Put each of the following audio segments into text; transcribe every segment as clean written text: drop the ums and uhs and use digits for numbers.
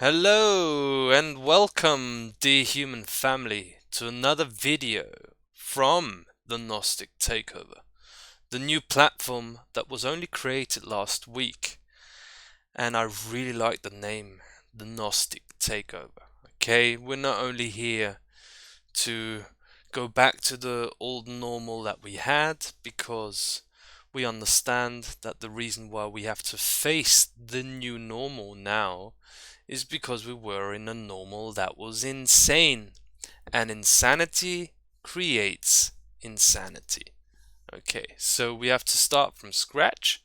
Hello and welcome, dear human family, to another video from the Gnostic Takeover, the new platform that was only created last week. And I really like the name, the Gnostic Takeover. Okay, we're not only here to go back to the old normal that we had, because we understand that the reason why we have to face the new normal now is because we were in a normal that was insane, and insanity creates insanity. Okay, so we have to start from scratch.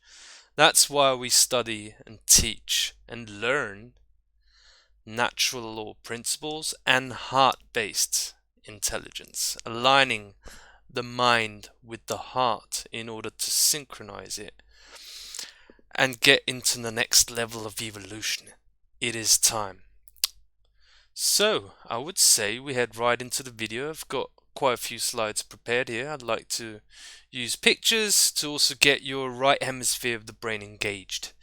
That's why we study and teach and learn natural law principles and heart-based intelligence, aligning the mind with the heart in order to synchronize it and get into the next level of evolution. It is time. So, I would say we head right into the video. I've got quite a few slides prepared here. I'd like to use pictures to also get your right hemisphere of the brain engaged.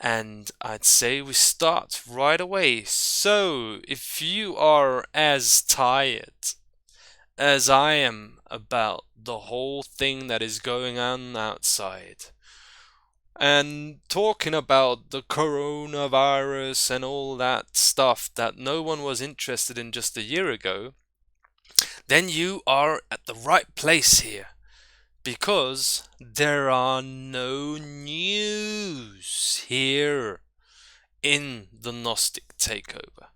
And I'd say we start right away. So, if you are as tired as I am about the whole thing that is going on outside, and talking about the coronavirus and all that stuff that no one was interested in just a year ago, then you are at the right place here. Because there are no news here in the Gnostic Takeover.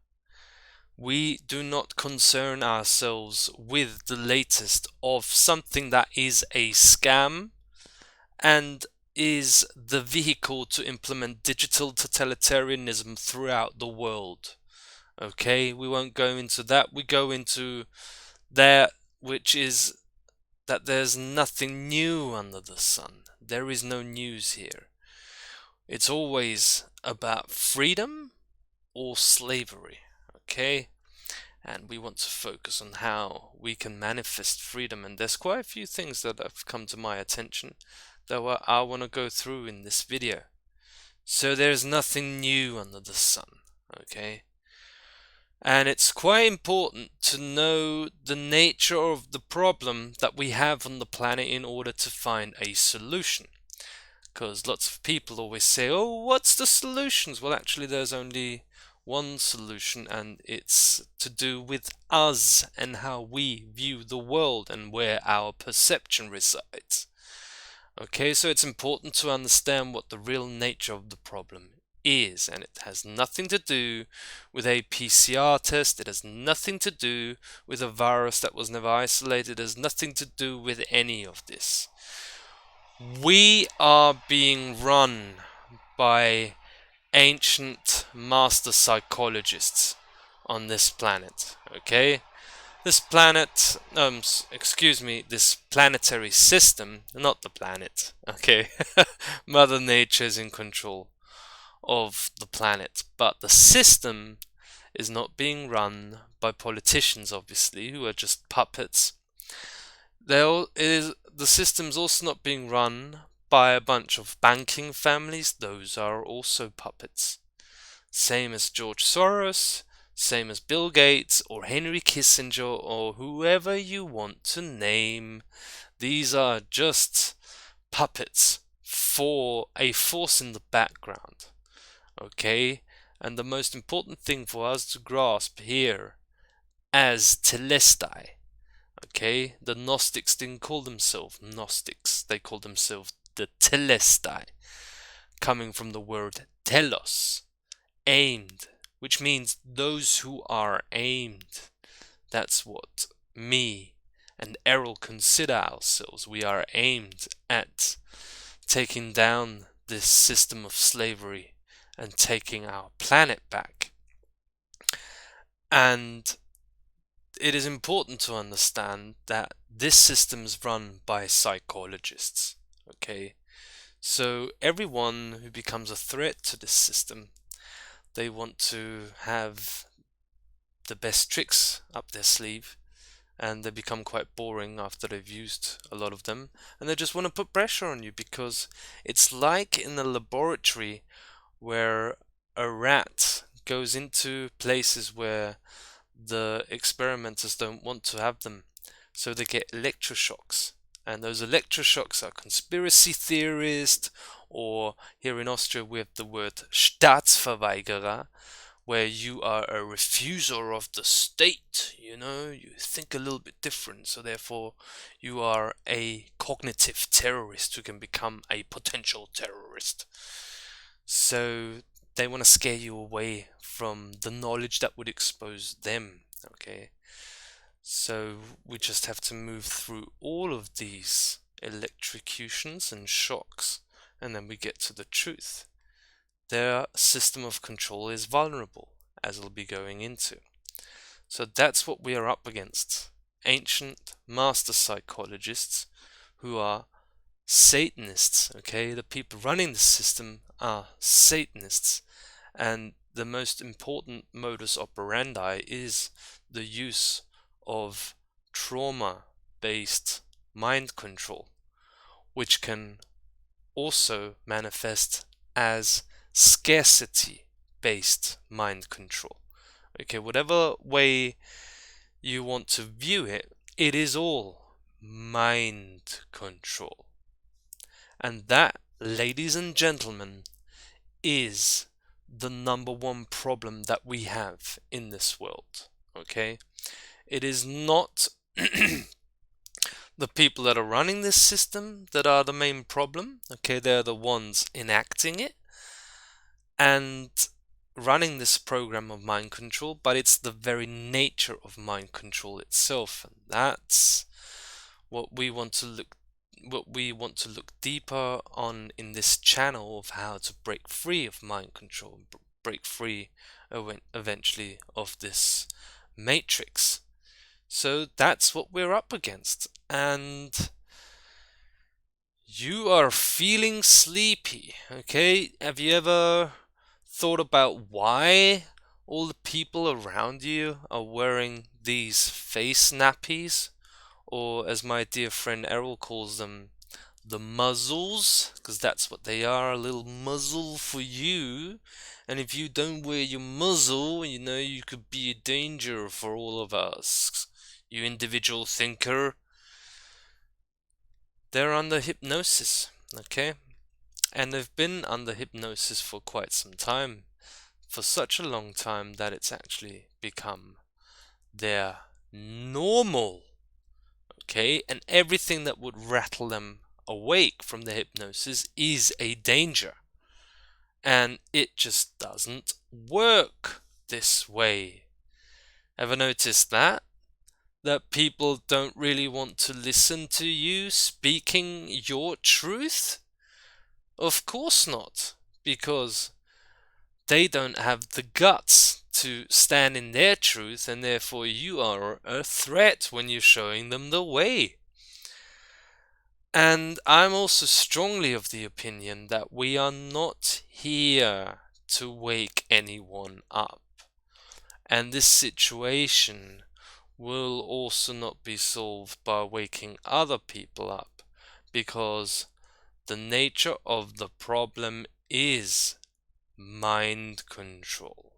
We do not concern ourselves with the latest of something that is a scam and is the vehicle to implement digital totalitarianism throughout the world. Okay, we won't go into that. We go into that which is that there's nothing new under the sun. There is no news here. It's always about freedom or slavery. Okay? And we want to focus on how we can manifest freedom. And there's quite a few things that have come to my attention that I want to go through in this video. So there's nothing new under the sun, okay? And it's quite important to know the nature of the problem that we have on the planet in order to find a solution. Because lots of people always say, oh, what's the solutions? Well, actually, there's only one solution, and it's to do with us and how we view the world and where our perception resides. Okay, so it's important to understand what the real nature of the problem is, and it has nothing to do with a PCR test, it has nothing to do with a virus that was never isolated, it has nothing to do with any of this. We are being run by ancient master psychologists on this planet, okay? This planet, this planetary system, not the planet, okay? Mother Nature is in control of the planet, but the system is not being run by politicians, obviously, who are just puppets. The system's also not being run by a bunch of banking families, those are also puppets. Same as George Soros, same as Bill Gates or Henry Kissinger or whoever you want to name. These are just puppets for a force in the background. Okay? And the most important thing for us to grasp here as telestai. Okay? The Gnostics didn't call themselves Gnostics, they called themselves the telestai, coming from the word telos, aimed, which means those who are aimed. That's what me and Errol consider ourselves. We are aimed at taking down this system of slavery and taking our planet back. And it is important to understand that this system is run by psychologists. Okay, so everyone who becomes a threat to this system, they want to have the best tricks up their sleeve, and they become quite boring after they've used a lot of them, and they just want to put pressure on you, because it's like in a laboratory where a rat goes into places where the experimenters don't want to have them, so they get electroshocks. And those electroshocks are conspiracy theorists, or here in Austria we have the word Staatsverweigerer, where you are a refuser of the state, you think a little bit different, so therefore you are a cognitive terrorist who can become a potential terrorist. So they want to scare you away from the knowledge that would expose them, okay? So we just have to move through all of these electrocutions and shocks, and then we get to the truth. Their system of control is vulnerable, as we'll be going into. So that's what we are up against. Ancient master psychologists who are Satanists, okay? The people running the system are Satanists. And the most important modus operandi is the use of trauma-based mind control, which can also manifest as scarcity-based mind control. Okay, whatever way you want to view it, it is all mind control. And that, ladies and gentlemen, is the number one problem that we have in this world. Okay? It is not the people that are running this system that are the main problem. Okay, they're the ones enacting it and running this program of mind control, but it's the very nature of mind control itself, and that's what we want to look deeper on in this channel, of how to break free of mind control, break free eventually of this matrix. So that's what we're up against. And you are feeling sleepy, okay? Have you ever thought about why all the people around you are wearing these face nappies? Or as my dear friend Errol calls them, the muzzles, because that's what they are, a little muzzle for you. And if you don't wear your muzzle, you could be a danger for all of us, you individual thinker. They're under hypnosis, okay? And they've been under hypnosis for quite some time, for such a long time that it's actually become their normal, okay? And everything that would rattle them awake from the hypnosis is a danger. And it just doesn't work this way. Ever noticed that? That people don't really want to listen to you speaking your truth? Of course not, because they don't have the guts to stand in their truth, and therefore you are a threat when you're showing them the way. And I'm also strongly of the opinion that we are not here to wake anyone up. And this situation will also not be solved by waking other people up, because the nature of the problem is mind control.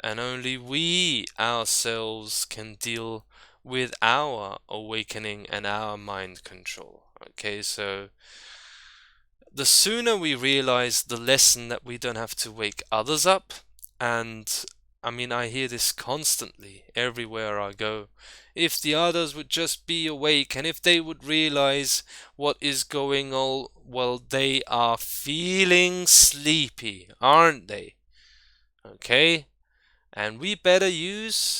And only we ourselves can deal with our awakening and our mind control. Okay, so the sooner we realize the lesson that we don't have to wake others up, and I hear this constantly everywhere I go. If the others would just be awake, and if they would realize what is going on, well, they are feeling sleepy, aren't they? Okay? And we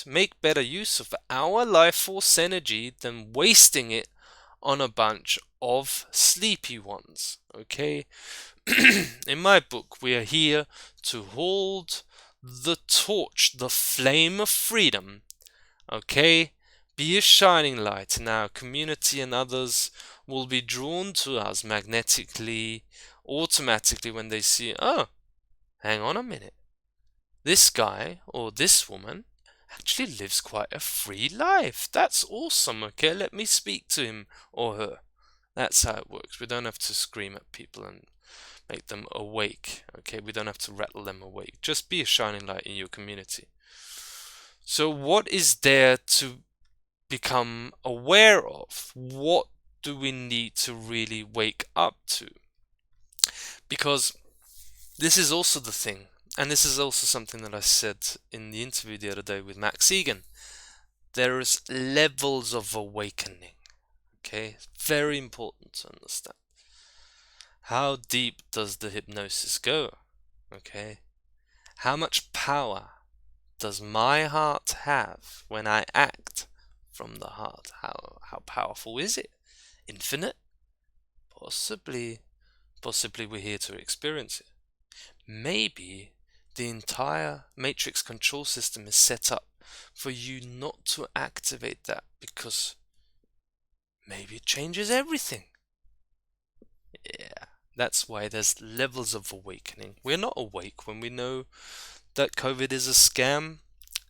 make better use of our life force energy than wasting it on a bunch of sleepy ones. Okay? In my book, we are here to hold the torch, the flame of freedom. Okay? Be a shining light, and our community and others will be drawn to us magnetically, automatically, when they see, oh, hang on a minute. This guy or this woman actually lives quite a free life. That's awesome. Okay, let me speak to him or her. That's how it works. We don't have to scream at people and make them awake. Okay, we don't have to rattle them awake. Just be a shining light in your community. So what is there to become aware of? What do we need to really wake up to? Because this is also the thing, and this is also something that I said in the interview the other day with Max Egan. There is levels of awakening. Okay, very important to understand. How deep does the hypnosis go? Okay, how much power does my heart have when I act from the heart? How powerful is it? Infinite? Possibly we're here to experience it. Maybe the entire matrix control system is set up for you not to activate that, because maybe it changes everything. Yeah, that's why there's levels of awakening. We're not awake when we know that COVID is a scam,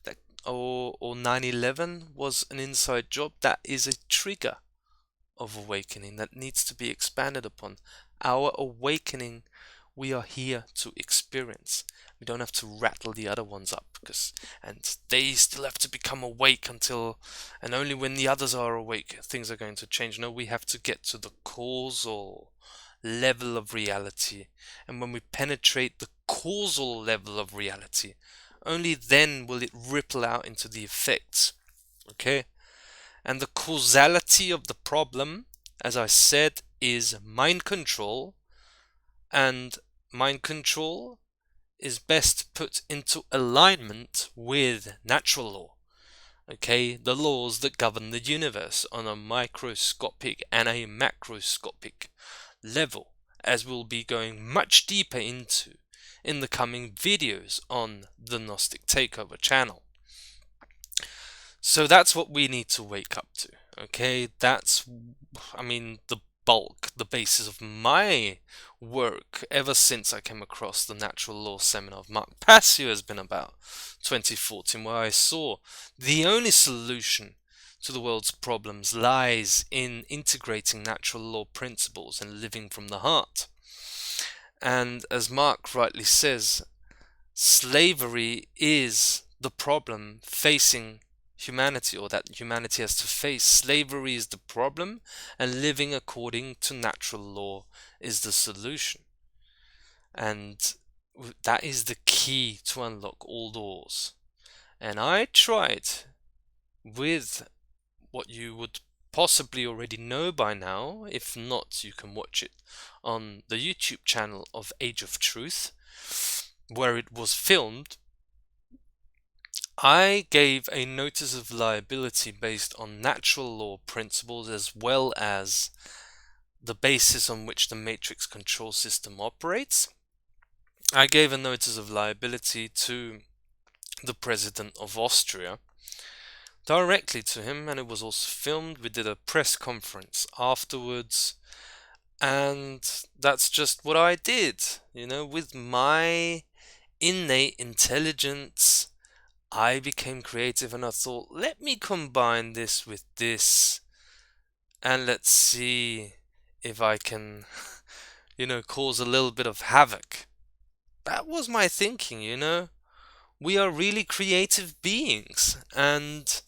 that or 9/11 was an inside job. That is a trigger of awakening that needs to be expanded upon. Our awakening, we are here to experience. We don't have to rattle the other ones up, and they still have to become awake until, and only when the others are awake things are going to change. No, we have to get to the causal level of reality, and when we penetrate the causal level of reality, only then will it ripple out into the effects. Okay, and the causality of the problem, as I said, is mind control, and mind control is best put into alignment with natural law. Okay, the laws that govern the universe on a microscopic and a macroscopic level, as we'll be going much deeper into in the coming videos on the Gnostic Takeover channel. So that's what we need to wake up to. Okay, that's, the bulk, the basis of my work ever since I came across the Natural Law seminar of Mark Passio has been about 2014, where I saw the only solution to the world's problems lies in integrating natural law principles and living from the heart. And as Mark rightly says, slavery is the problem facing humanity, or that humanity has to face. Slavery is the problem, and living according to natural law is the solution. And that is the key to unlock all doors. And I tried with what you would possibly already know by now. If not, you can watch it on the YouTube channel of Age of Truth, where it was filmed. I gave a notice of liability based on natural law principles, as well as the basis on which the matrix control system operates. I gave a notice of liability to the president of Austria, directly to him, and it was also filmed. We did a press conference afterwards, and that's just what I did. With my innate intelligence, I became creative, and I thought, let me combine this with this, and let's see if I can, cause a little bit of havoc. That was my thinking. We are really creative beings, and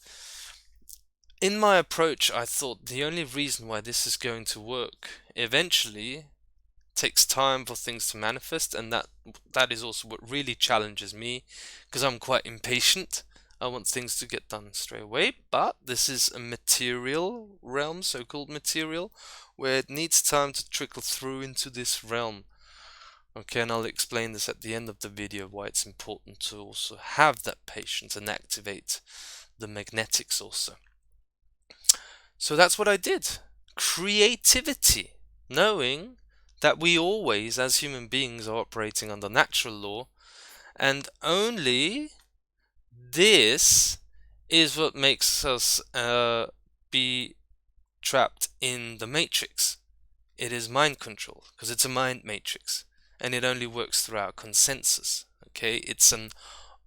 in my approach, I thought the only reason why this is going to work eventually takes time for things to manifest, and that is also what really challenges me, because I'm quite impatient. I want things to get done straight away, but this is a material realm, so-called material, where it needs time to trickle through into this realm. Okay, and I'll explain this at the end of the video, why it's important to also have that patience and activate the magnetics also. So that's what I did. Creativity, knowing that we always, as human beings, are operating under natural law, and only this is what makes us be trapped in the matrix. It is mind control, because it's a mind matrix, and it only works through our consensus. Okay, it's an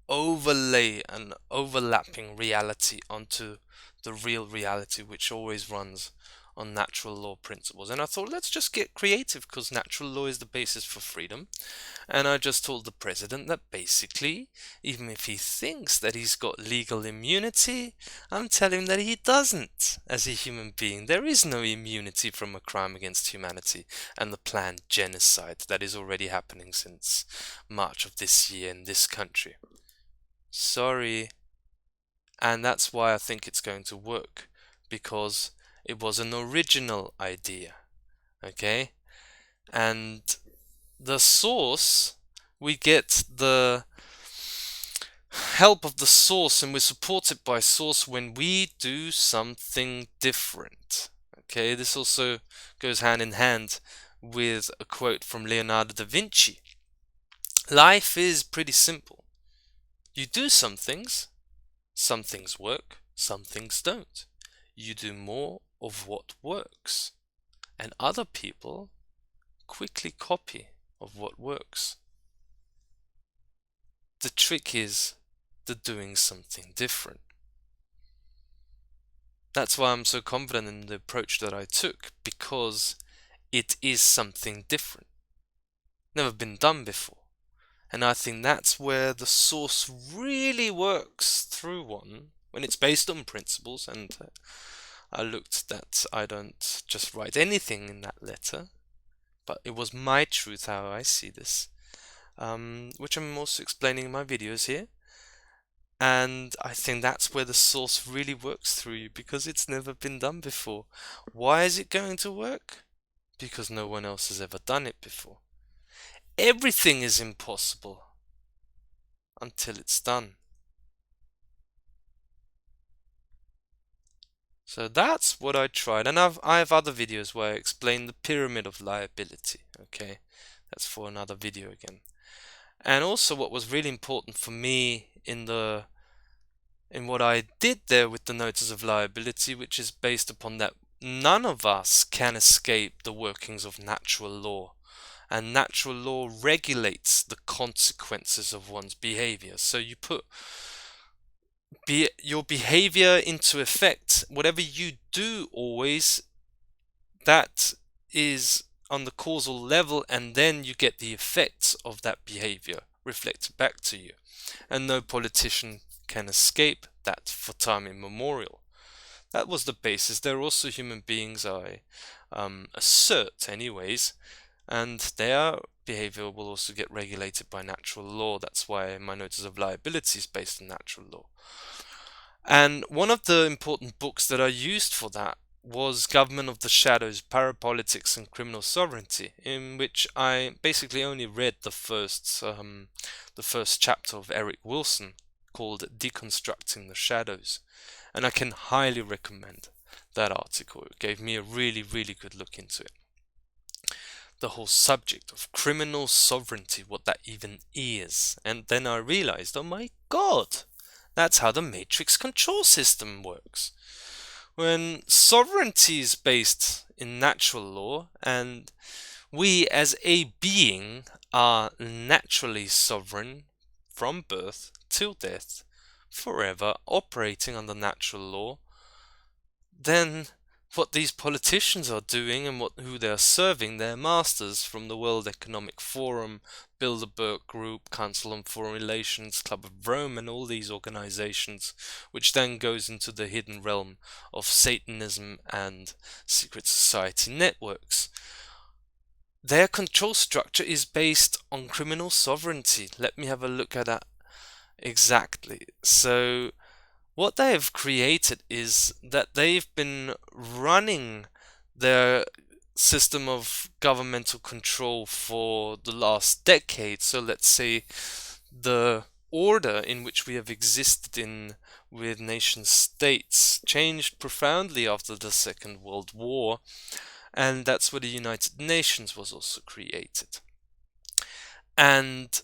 overlay, an overlapping reality onto the real reality, which always runs on natural law principles. And I thought, let's just get creative, because natural law is the basis for freedom. And I just told the president that basically, even if he thinks that he's got legal immunity, I'm telling him that he doesn't as a human being. There is no immunity from a crime against humanity and the planned genocide that is already happening since March of this year in this country. Sorry. And that's why I think it's going to work, because it was an original idea. Okay? And the source, we get the help of the source and we're supported by source when we do something different. Okay, this also goes hand in hand with a quote from Leonardo da Vinci. Life is pretty simple. You do some things work, some things don't. You do more of what works, and other people quickly copy of what works. The trick is the doing something different. That's why I'm so confident in the approach that I took, because it is something different. Never been done before. And I think that's where the source really works through one, when it's based on principles. And I looked that I don't just write anything in that letter, but it was my truth, how I see this, which I'm also explaining in my videos here. And I think that's where the source really works through you, because it's never been done before. Why is it going to work? Because no one else has ever done it before. Everything is impossible until it's done. So that's what I tried. And I have other videos where I explain the pyramid of liability. Okay, that's for another video again. And also what was really important for me in what I did there with the notice of liability, which is based upon that none of us can escape the workings of natural law. And natural law regulates the consequences of one's behavior. So you put your behavior into effect. Whatever you do always, that is on the causal level, and then you get the effects of that behavior reflected back to you. And no politician can escape that for time immemorial. That was the basis. They're also human beings, I assert anyways, and their behavior will also get regulated by natural law. That's why my notice of liability is based on natural law. And one of the important books that I used for that was Government of the Shadows, Parapolitics and Criminal Sovereignty, in which I basically only read the first chapter of Eric Wilson, called Deconstructing the Shadows. And I can highly recommend that article. It gave me a really, really good look into it. The whole subject of criminal sovereignty, what that even is. And then I realized, oh my god, that's how the matrix control system works. When sovereignty is based in natural law, and we as a being are naturally sovereign from birth till death, forever operating under natural law, then what these politicians are doing and who they are serving, their masters from the World Economic Forum, Bilderberg Group, Council on Foreign Relations, Club of Rome, and all these organizations, which then goes into the hidden realm of Satanism and secret society networks. Their control structure is based on criminal sovereignty. Let me have a look at that exactly. So what they have created is that they've been running their system of governmental control for the last decade. So let's say the order in which we have existed in with nation states changed profoundly after the Second World War, and that's where the United Nations was also created. And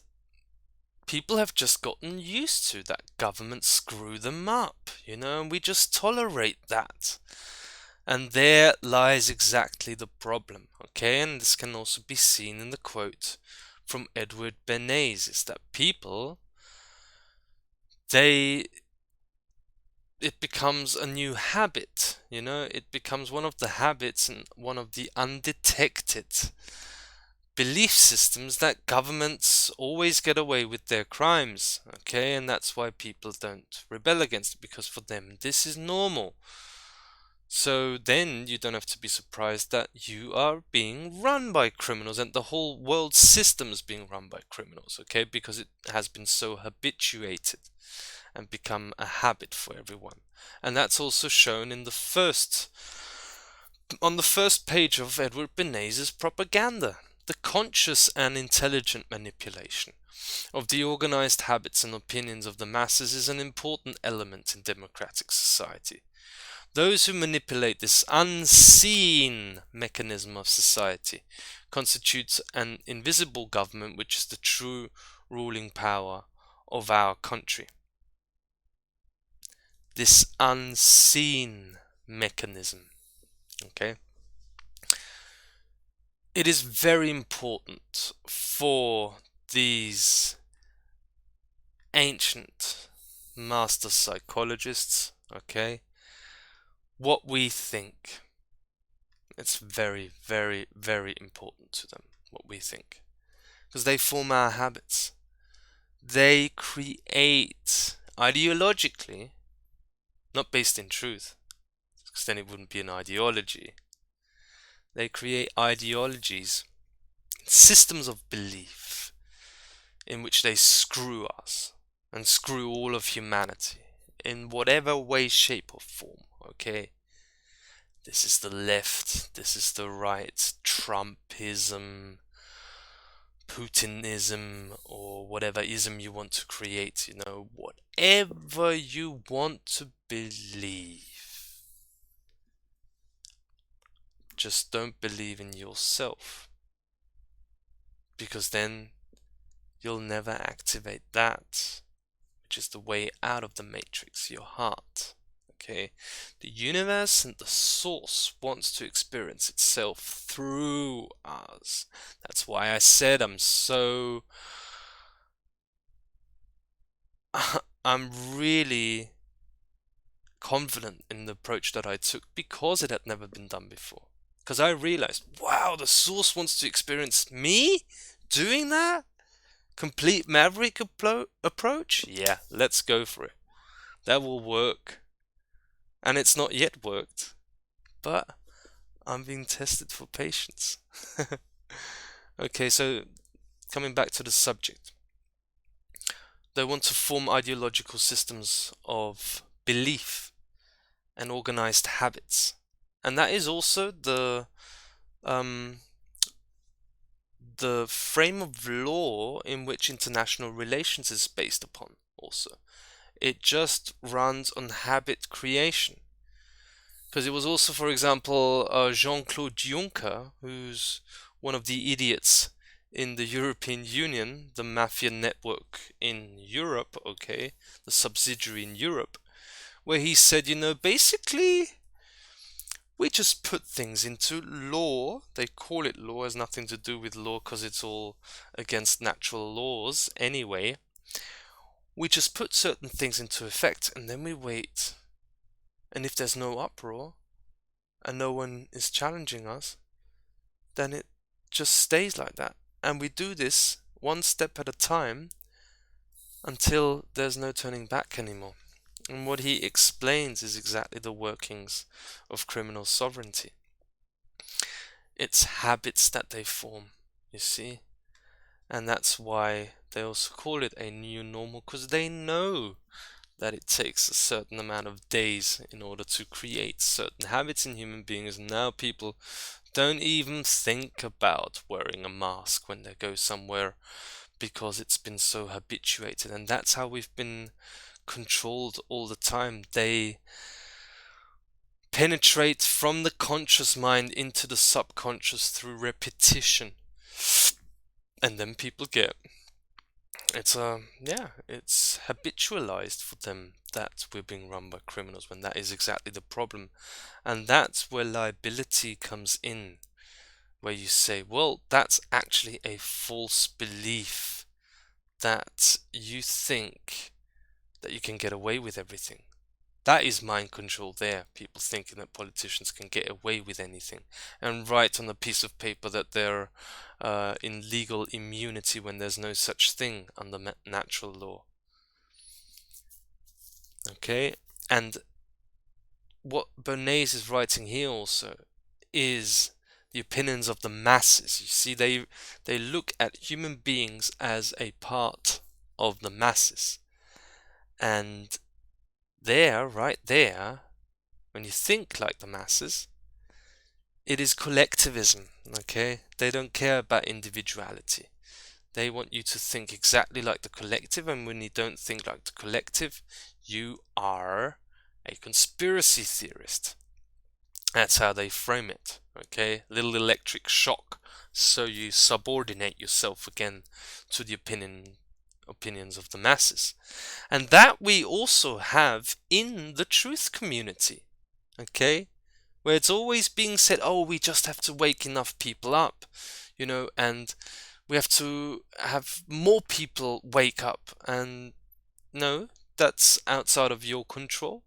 people have just gotten used to that government screw them up, and we just tolerate that. And there lies exactly the problem, okay? And this can also be seen in the quote from Edward Bernays, is that people, it becomes a new habit, You know, it becomes one of the habits and one of the undetected belief systems that governments always get away with their crimes, okay? And that's why people don't rebel against it, because for them this is normal. So then you don't have to be surprised that you are being run by criminals and the whole world system is being run by criminals, okay? Because it has been so habituated and become a habit for everyone. And that's also shown in on the first page of Edward Bernays' propaganda. The conscious and intelligent manipulation of the organized habits and opinions of the masses is an important element in democratic society. Those who manipulate this unseen mechanism of society constitutes an invisible government, which is the true ruling power of our country. This unseen mechanism, okay? It is very important for these ancient master psychologists, okay, what we think. It's very, very, very important to them, what we think. Because they form our habits. They create ideologically, not based in truth, because then it wouldn't be an ideology. They create ideologies, systems of belief, in which they screw us and screw all of humanity in whatever way, shape, or form, okay? This is the left, this is the right, Trumpism, Putinism, or whatever ism you want to create, you know, whatever you want to believe. Just don't believe in yourself, because then you'll never activate that, which is the way out of the matrix, your heart. Okay, the universe and the source wants to experience itself through us. That's why I said I'm really confident in the approach that I took, because it had never been done before. Because I realized, wow, the source wants to experience me doing that? Complete maverick approach? Yeah, let's go for it. That will work. And it's not yet worked, but I'm being tested for patience. Okay, so coming back to the subject. They want to form ideological systems of belief and organized habits. And that is also the frame of law in which international relations is based upon also. It just runs on habit creation. Because it was also, for example, Jean-Claude Juncker, who's one of the idiots in the European Union, the mafia network in Europe, okay, the subsidiary in Europe, where he said, you know, basically, we just put things into law. They call it law, it has nothing to do with law because it's all against natural laws anyway. We just put certain things into effect and then we wait. And if there's no uproar and no one is challenging us, then it just stays like that. And we do this one step at a time until there's no turning back anymore. And what he explains is exactly the workings of criminal sovereignty. It's habits that they form, you see? And that's why they also call it a new normal, because they know that it takes a certain amount of days in order to create certain habits in human beings. Now people don't even think about wearing a mask when they go somewhere because it's been so habituated. And that's how we've been controlled all the time. They penetrate from the conscious mind into the subconscious through repetition. And then people get it's habitualized for them that we're being run by criminals, when that is exactly the problem. And that's where liability comes in, where you say, well, that's actually a false belief, that you think that you can get away with everything. That is mind control there. People thinking that politicians can get away with anything and write on a piece of paper that they're in legal immunity when there's no such thing under natural law. Okay? And what Bernays is writing here also is the opinions of the masses. You see, they look at human beings as a part of the masses. And there, right there, when you think like the masses, it is collectivism, okay? They don't care about individuality. They want you to think exactly like the collective, and when you don't think like the collective, you are a conspiracy theorist. That's how they frame it, okay? Little electric shock, so you subordinate yourself again to the opinions of the masses. And that we also have in the truth community, okay? Where it's always being said, oh, we just have to wake enough people up, and we have to have more people wake up. And no, that's outside of your control.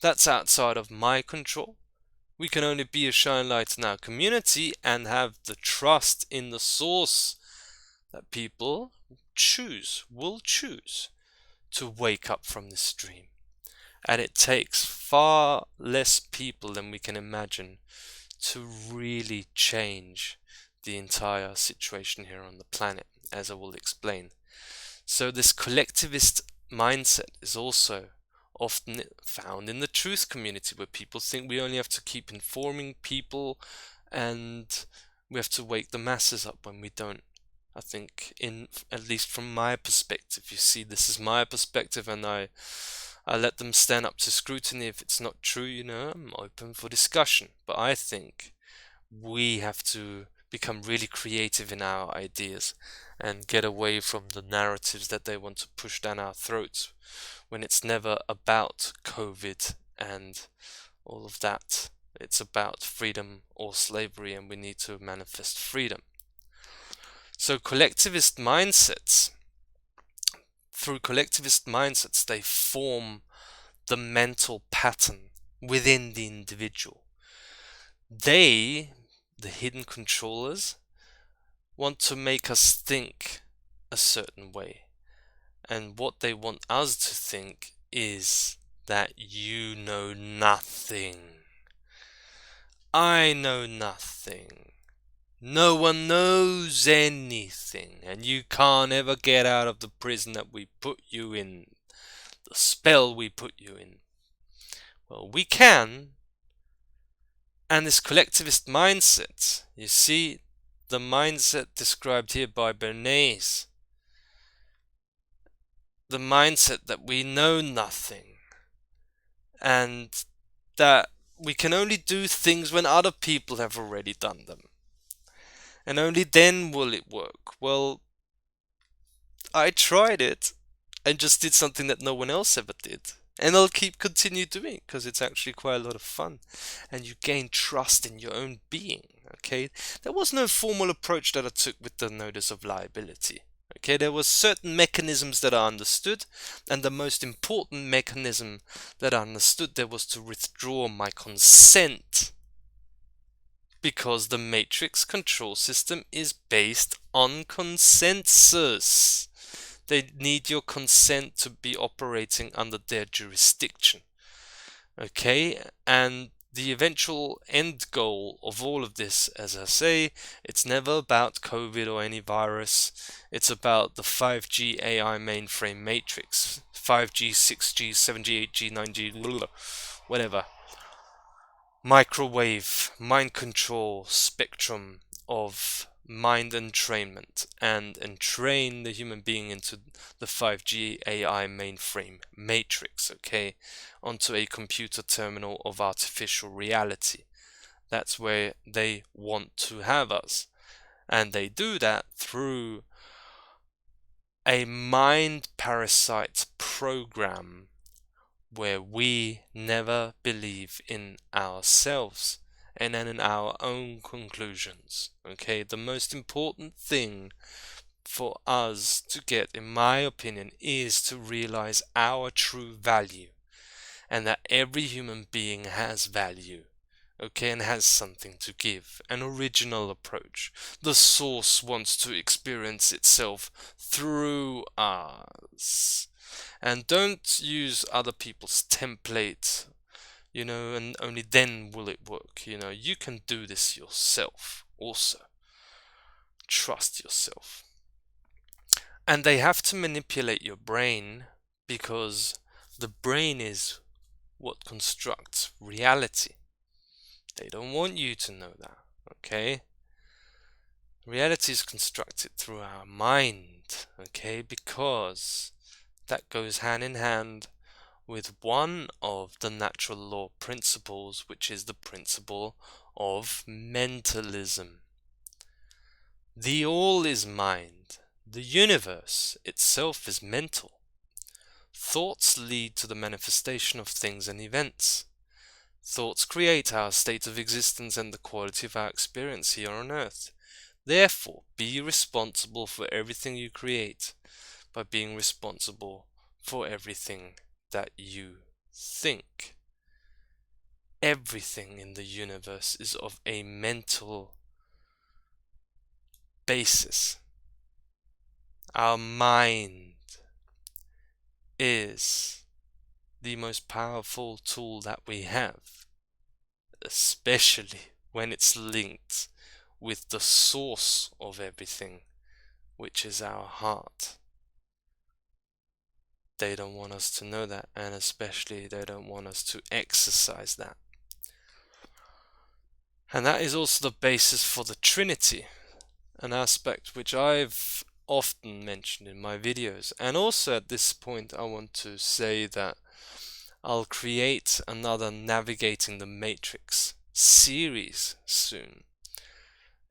That's outside of my control. We can only be a shine light in our community and have the trust in the source that people will choose to wake up from this dream. And it takes far less people than we can imagine to really change the entire situation here on the planet, as I will explain. So this collectivist mindset is also often found in the truth community, where people think we only have to keep informing people and we have to wake the masses up, when we don't. I think, at least from my perspective, you see, this is my perspective, and I let them stand up to scrutiny. If it's not true, I'm open for discussion. But I think we have to become really creative in our ideas and get away from the narratives that they want to push down our throats, when it's never about COVID and all of that. It's about freedom or slavery, and we need to manifest freedom. So through collectivist mindsets, they form the mental pattern within the individual. They, the hidden controllers, want to make us think a certain way. And what they want us to think is that you know nothing. I know nothing. No one knows anything, and you can't ever get out of the prison that we put you in, the spell we put you in. Well, we can. And this collectivist mindset, you see, the mindset described here by Bernays, the mindset that we know nothing, and that we can only do things when other people have already done them, and only then will it work. Well, I tried it and just did something that no one else ever did, and I'll continue doing it, because it's actually quite a lot of fun, and you gain trust in your own being. Okay, there was no formal approach that I took with the notice of liability. Okay, there were certain mechanisms that I understood, and the most important mechanism that I understood there was to withdraw my consent, because the matrix control system is based on consensus. They need your consent to be operating under their jurisdiction. Okay, and the eventual end goal of all of this, as I say, it's never about COVID or any virus. It's about the 5G AI mainframe matrix. 5G, 6G, 7G, 8G, 9G, whatever. Microwave, mind control spectrum of mind entrainment, and entrain the human being into the 5G AI mainframe matrix, okay, onto a computer terminal of artificial reality. That's where they want to have us, and they do that through a mind parasite program where we never believe in ourselves and then in our own conclusions. Okay, the most important thing for us to get, in my opinion, is to realize our true value. and that every human being has value, okay, and has something to give, an original approach. The source wants to experience itself through us. And don't use other people's template, and only then will it work. You can do this yourself also. Trust yourself. And they have to manipulate your brain because the brain is what constructs reality. They don't want you to know that, okay? Reality is constructed through our mind, okay? Because that goes hand in hand with one of the natural law principles, which is the principle of mentalism. The all is mind. The universe itself is mental. Thoughts lead to the manifestation of things and events. Thoughts create our state of existence and the quality of our experience here on earth. Therefore, be responsible for everything you create by being responsible for everything that you think. Everything in the universe is of a mental basis. Our mind is the most powerful tool that we have, especially when it's linked with the source of everything, which is our heart. They don't want us to know that, and especially they don't want us to exercise that. And that is also the basis for the Trinity, an aspect which I've often mentioned in my videos. And also at this point I want to say that I'll create another Navigating the Matrix series soon.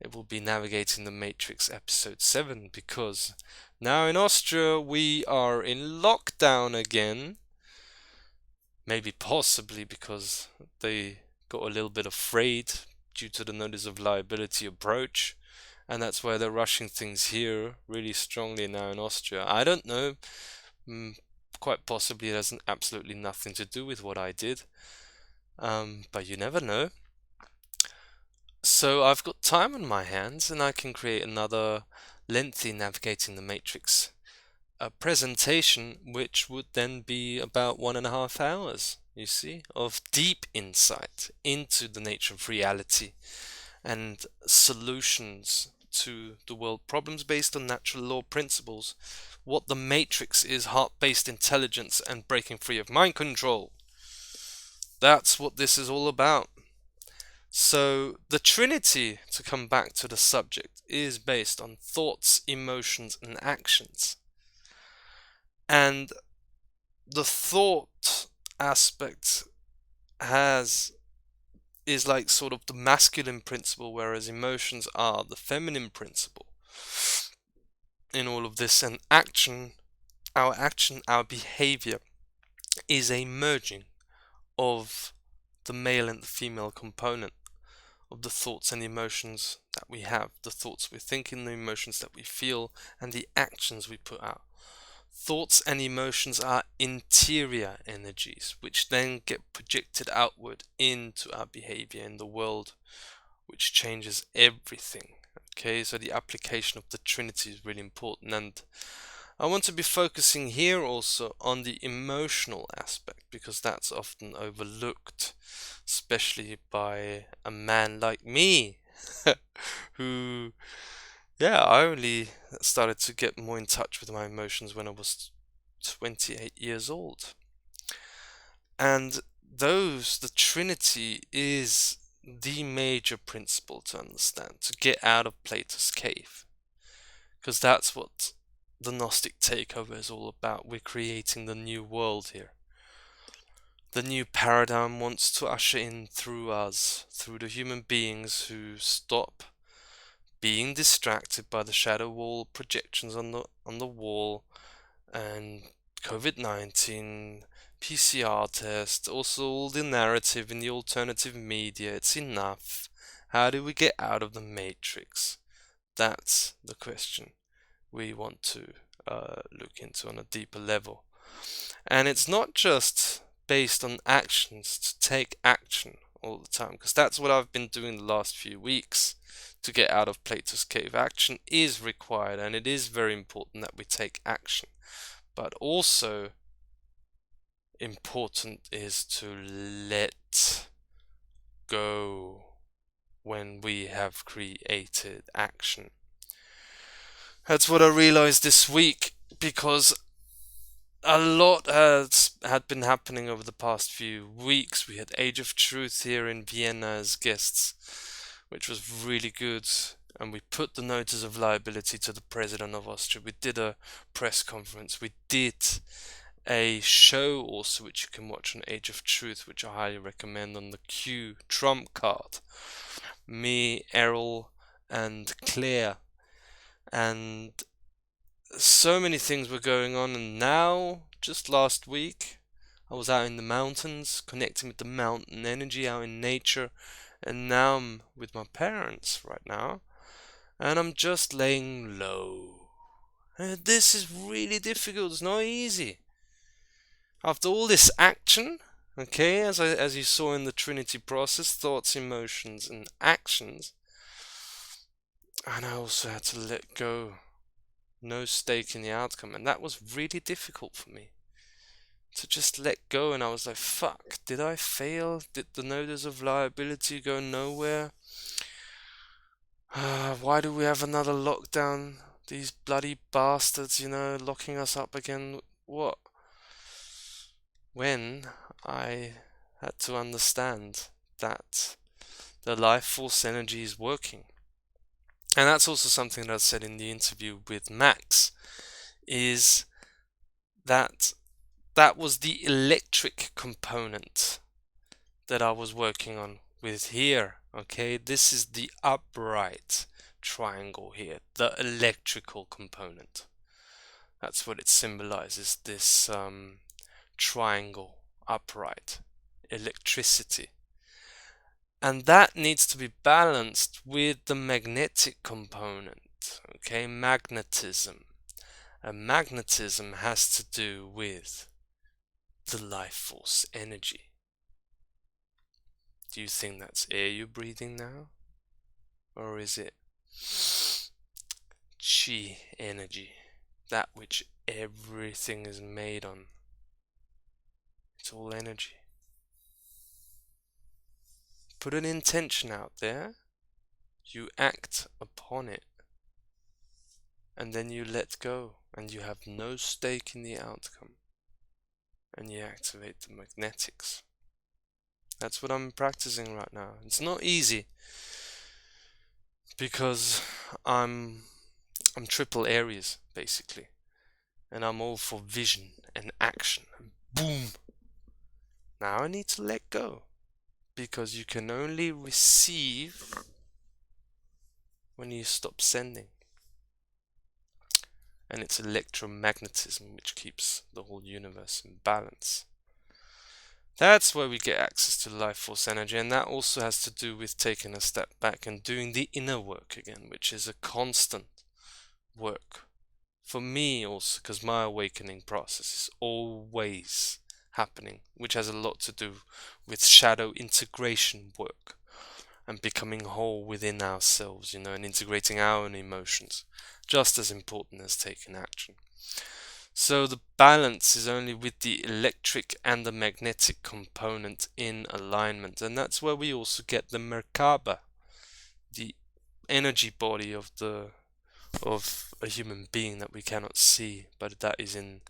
It will be Navigating the Matrix episode 7, because now in Austria we are in lockdown again. Maybe possibly because they got a little bit afraid due to the notice of liability approach, and that's why they're rushing things here really strongly now in Austria. I don't know. Quite possibly it has absolutely nothing to do with what I did, but you never know. So I've got time on my hands and I can create another lengthy Navigating the Matrix presentation, which would then be about 1.5 hours, you see, of deep insight into the nature of reality and solutions to the world problems based on natural law principles, what the Matrix is, heart-based intelligence, and breaking free of mind control. That's what this is all about. So the Trinity, to come back to the subject, is based on thoughts, emotions, and actions. And the thought aspect is like sort of the masculine principle, whereas emotions are the feminine principle in all of this. And our behavior is a merging of the male and the female component of the thoughts and emotions that we have, the thoughts we're thinking, the emotions that we feel, and the actions we put out. Thoughts and emotions are interior energies, which then get projected outward into our behavior in the world, which changes everything. Okay, so the application of the Trinity is really important, and I want to be focusing here also on the emotional aspect, because that's often overlooked, especially by a man like me, who, I only started to get more in touch with my emotions when I was 28 years old. And the Trinity is the major principle to understand, to get out of Plato's cave. Because that's what the Gnostic Takeover is all about. We're creating the new world here. The new paradigm wants to usher in through us, through the human beings who stop being distracted by the shadow wall projections on the wall, and COVID-19, PCR test, also all the narrative in the alternative media. It's enough. How do we get out of the matrix? That's the question we want to look into on a deeper level. And it's not just based on actions, to take action all the time, because that's what I've been doing the last few weeks to get out of Plato's cave. Action is required, and it is very important that we take action, but also important is to let go when we have created action. That's what I realized this week, because a lot had been happening over the past few weeks. We had Age of Truth here in Vienna as guests, which was really good. And we put the notice of liability to the president of Austria. We did a press conference. We did a show also, which you can watch on Age of Truth, which I highly recommend, on the Q Trump card. Me, Errol, and Claire. And so many things were going on, and now, just last week, I was out in the mountains, connecting with the mountain energy, out in nature, and now I'm with my parents right now, and I'm just laying low. And this is really difficult, it's not easy. After all this action, okay, as you saw in the Trinity process, thoughts, emotions, and actions, and I also had to let go. No stake in the outcome, and that was really difficult for me to just let go. And I was like, fuck, did I fail? Did the notice of liability go nowhere? Why do we have another lockdown? These bloody bastards, locking us up again. What? When I had to understand that the life force energy is working. And that's also something that I said in the interview with Max, is that was the electric component that I was working on with here. Okay, this is the upright triangle here, the electrical component. That's what it symbolizes, this triangle, upright, electricity. And that needs to be balanced with the magnetic component, okay, magnetism. And magnetism has to do with the life force energy. Do you think that's air you're breathing now? Or is it chi energy, that which everything is made on? It's all energy. Put an intention out there, you act upon it, and then you let go, and you have no stake in the outcome, and you activate the magnetics. That's what I'm practicing right now. It's not easy, because I'm triple Aries, basically, and I'm all for vision and action, and boom. Now I need to let go, because you can only receive when you stop sending. And it's electromagnetism which keeps the whole universe in balance. That's where we get access to life force energy, and that also has to do with taking a step back and doing the inner work again, which is a constant work. For me also, because my awakening process is always happening, which has a lot to do with shadow integration work and becoming whole within ourselves, and integrating our own emotions, just as important as taking action. So the balance is only with the electric and the magnetic component in alignment, and that's where we also get the Merkaba, the energy body of a human being that we cannot see, but that is in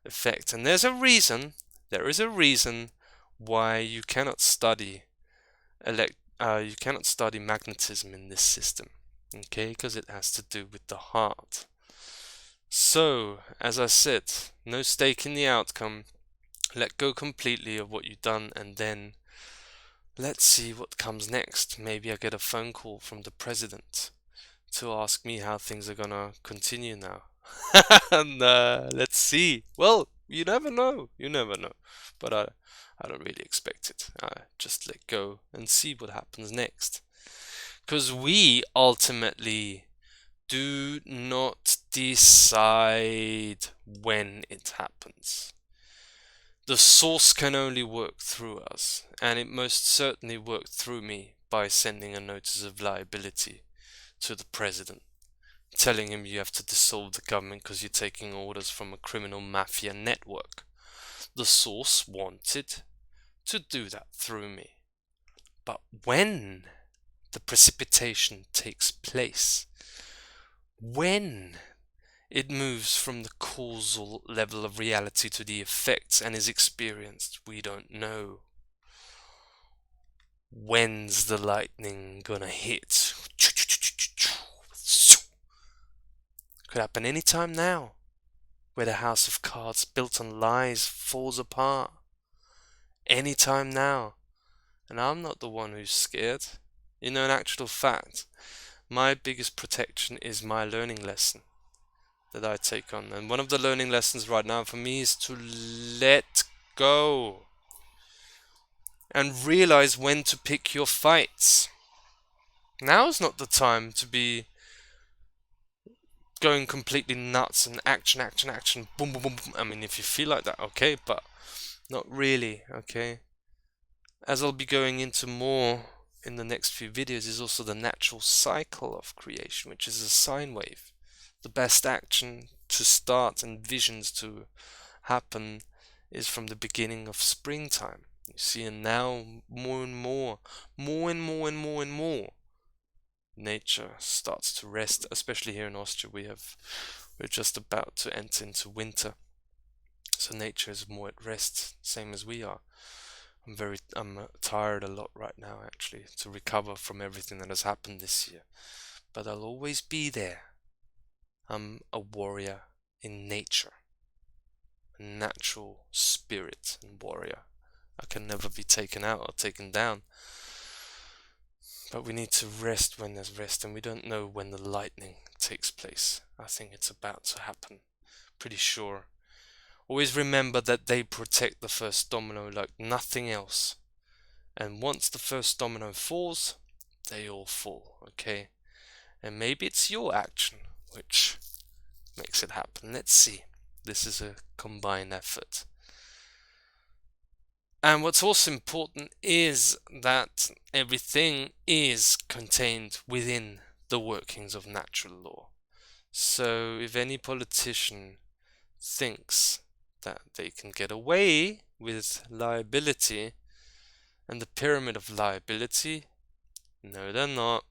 effect. And there is a reason why you cannot study magnetism in this system, okay? Because it has to do with the heart. So, as I said, no stake in the outcome. Let go completely of what you've done, and then let's see what comes next. Maybe I get a phone call from the president to ask me how things are gonna continue now. And let's see. Well, you never know. But I don't really expect it. Just let go and see what happens next. Because we ultimately do not decide when it happens. The source can only work through us, and it most certainly worked through me by sending a notice of liability to the president, telling him you have to dissolve the government because you're taking orders from a criminal mafia network. The source wanted to do that through me. But when the precipitation takes place, when it moves from the causal level of reality to the effects and is experienced, we don't know. When's the lightning gonna hit? Could happen anytime now, where the house of cards built on lies falls apart. Anytime now. And I'm not the one who's scared. In actual fact, my biggest protection is my learning lesson that I take on. And one of the learning lessons right now for me is to let go and realize when to pick your fights. Now's not the time to be going completely nuts and action, boom, boom, boom, boom. I mean, if you feel like that, okay, but not really, okay? As I'll be going into more in the next few videos, is also the natural cycle of creation, which is a sine wave. The best action to start and visions to happen is from the beginning of springtime. You see, and now more and more, nature starts to rest, especially here in Austria. We're just about to enter into winter, so nature is more at rest, same as we are. I'm tired a lot right now, actually, to recover from everything that has happened this year. But I'll always be there. I'm a warrior in nature, a natural spirit and warrior. I can never be taken out or taken down. But we need to rest when there's rest, and we don't know when the lightning takes place. I think it's about to happen. Pretty sure. Always remember that they protect the first domino like nothing else. And once the first domino falls, they all fall, okay? And maybe it's your action which makes it happen. Let's see. This is a combined effort. And what's also important is that everything is contained within the workings of natural law. So if any politician thinks that they can get away with liability and the pyramid of liability, no, they're not.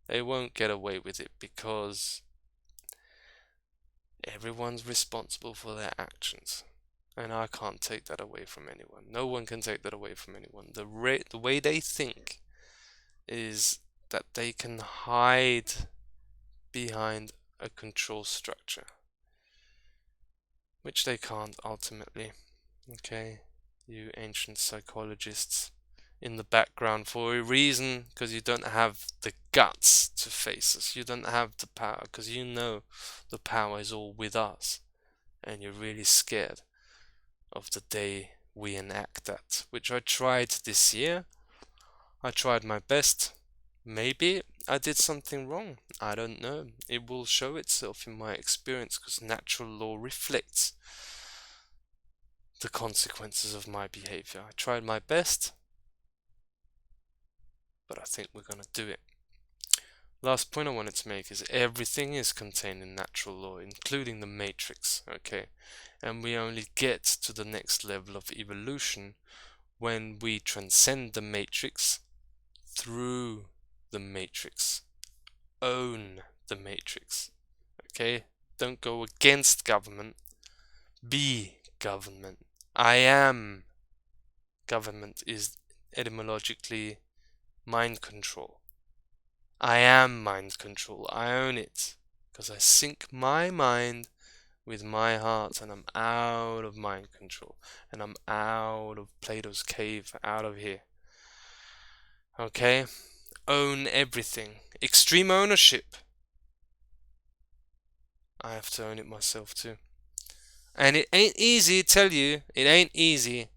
They won't get away with it because everyone's responsible for their actions. And I can't take that away from anyone. No one can take that away from anyone. The way they think is that they can hide behind a control structure, which they can't ultimately. Okay, you ancient psychologists in the background for a reason, because you don't have the guts to face us. You don't have the power, because you know the power is all with us, and you're really scared of the day we enact that, which I tried this year. I tried my best. Maybe I did something wrong. I don't know. It will show itself in my experience, because natural law reflects the consequences of my behavior. I tried my best, but I think we're gonna do it. Last point I wanted to make is everything is contained in natural law, including the matrix, okay? And we only get to the next level of evolution when we transcend the matrix through the matrix. Own the matrix, okay? Don't go against government. Be government. I am. Government is etymologically mind control. I am mind control. I own it, because I sync my mind with my heart, and I'm out of mind control, and I'm out of Plato's cave, out of here. Okay? Own everything. Extreme ownership. I have to own it myself too. And it ain't easy, tell you, it ain't easy.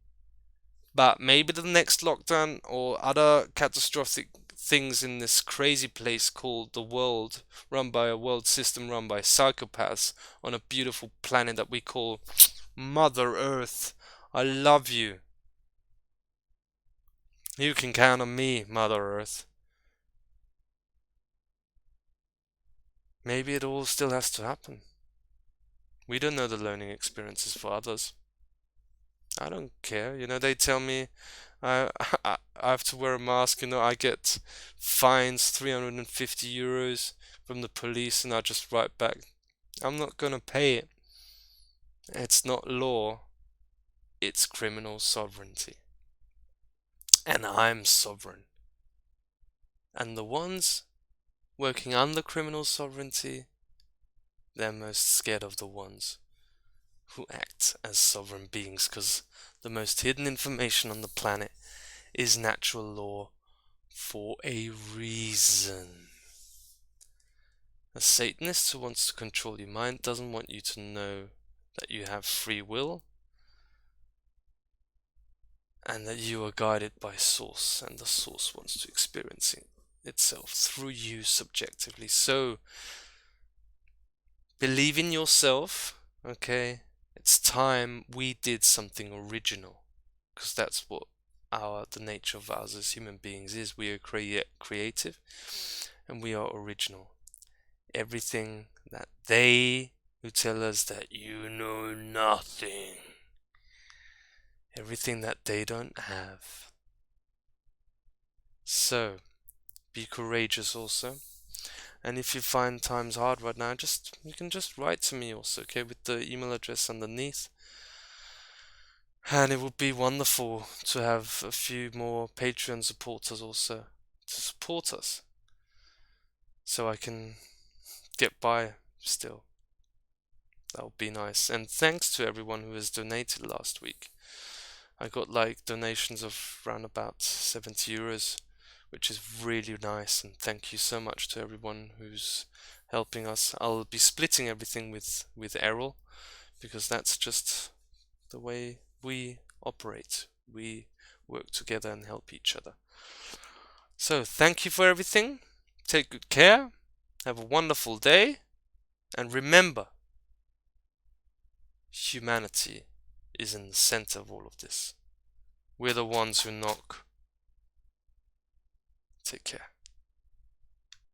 But maybe the next lockdown or other catastrophic things in this crazy place called the world, run by a world system run by psychopaths on a beautiful planet that we call Mother Earth, I love you. You can count on me, Mother Earth. Maybe it all still has to happen. We don't know the learning experiences for others. I don't care. They tell me I have to wear a mask. I get fines, 350 euros from the police, and I just write back, I'm not gonna pay it. It's not law, it's criminal sovereignty. And I'm sovereign. And the ones working under criminal sovereignty, they're most scared of the ones who act as sovereign beings, because the most hidden information on the planet is natural law for a reason. A Satanist who wants to control your mind doesn't want you to know that you have free will and that you are guided by Source, and the Source wants to experience itself through you subjectively. So, believe in yourself, okay? It's time we did something original, because that's what the nature of us as human beings is. We are creative, and we are original. Everything that they who tell us that you know nothing, everything that they don't have. So, be courageous also. And if you find times hard right now, you can just write to me also, okay, with the email address underneath. And it would be wonderful to have a few more Patreon supporters also to support us, so I can get by still. That would be nice. And thanks to everyone who has donated last week. I got donations of around about 70 euros, which is really nice. And thank you so much to everyone who's helping us. I'll be splitting everything with Errol, because that's just the way we operate. We work together and help each other. So thank you for everything. Take good care. Have a wonderful day. And remember, humanity is in the center of all of this. We're the ones who knock. Take care.